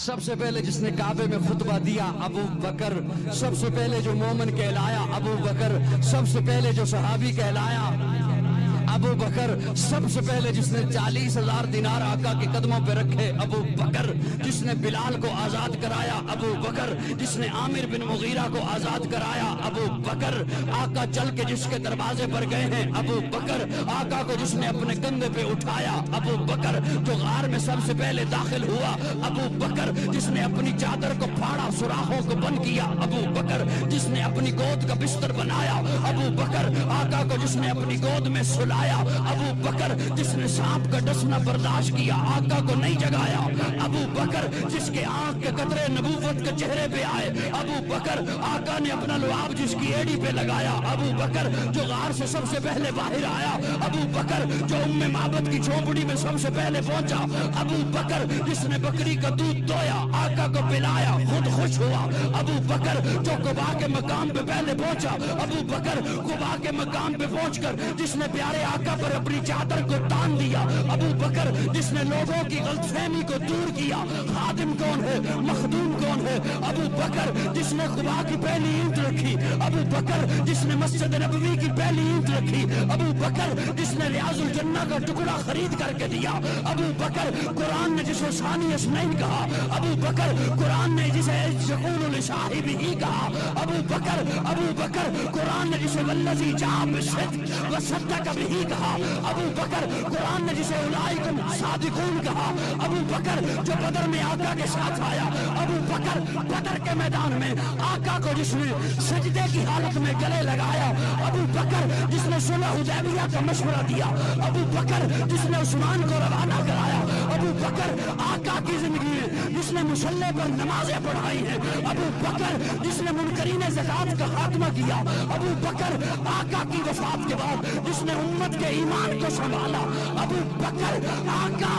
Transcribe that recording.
سب سے پہلے جس نے کعبے میں خطبہ دیا ابو بکر، سب سے پہلے جو مومن کہلایا ابو بکر، سب سے پہلے جو صحابی کہلایا ابو بکر، سب سے پہلے جس نے 40,000 دینار آقا کے قدموں پہ رکھے ابو بکر، جس نے بلال کو آزاد کرایا ابو بکر، جس نے عامر بن مغیرہ کو آزاد کرایا ابو بکر، آقا چل کے جس کے دروازے پر گئے ہیں ابو بکر، آقا کو جس نے اپنے کندھے پہ اٹھایا ابو بکر، جو غار میں سب سے پہلے داخل ہوا ابو بکر، جس نے اپنی چادر کو پھاڑا سوراخوں کو بند کیا ابو بکر، جس نے اپنی گود کا بستر بنایا ابو بکر، آقا کو جس نے اپنی گود میں سلایا ابو بکر، جس نے سانپ کا ڈسنا برداشت کیا آقا کو نہیں جگایا ابو بکر، جس کے آنکھ کے قطرے نبوت کے چہرے پہ آئے ابو بکر، آقا نے اپنا لعاب جس کی ایڑی پہ لگایا ابو بکر، جو غار سے سب سے پہلے باہر آیا ابو بکر، جو ام معبد کی جھونپڑی میں سب سے پہلے پہنچا ابو بکر، جس نے بکری کا دودھ دویا آقا کو پلایا خود خوش ہوا ابو بکر، جو قباء کے مقام پہ پہلے پہنچا ابو بکر، قباء کے مقام پہ پہنچ کر جس نے پیارے آقا پر اپنی چادر کو تان دیا ابو بکر، جس نے لوگوں کی غلط فہمی کو دور کیا خادم کون ہے مخدوم کون ہے ابو بکر، جس نے قباء کی پہلی اینٹ رکھی ابو بکر، جس نے مسجد نبوی کی پہلی اینٹ رکھی ابو بکر، جس نے ریاض الجنہ کا ٹکڑا خرید کر کے دیا ابو بکر، قرآن نے جسے ثانی اسنین کہا ابو بکر، قرآن نے جسے یقول لصاحبہ کہا ابو بکر، قرآن نے جسے والذی جاء بالصدق وصدق بہ کہا ابو بکر، قرآن نے جسے اولئک صادقون کہا ابو بکر، جو بدر میں آقا کے ساتھ آیا ابو بکر، بدر کے میدان میں آقا کو جس نے سجدے کی حالت میں گلے لگایا ابو بکر، جس نے صلح حدیبیہ کا مشورہ دیا ابو بکر، جس نے عثمان کو روانہ کرایا ابو بکر، آقا کی زندگی میں جس نے مصلی پر نمازیں پڑھائی ہیں ابو بکر، جس نے منکرین زکات کا خاتمہ کیا ابو بکر، آقا کی وفات کے بعد جس نے امت کے ایمان کو سنبھالا ابو بکر، آقا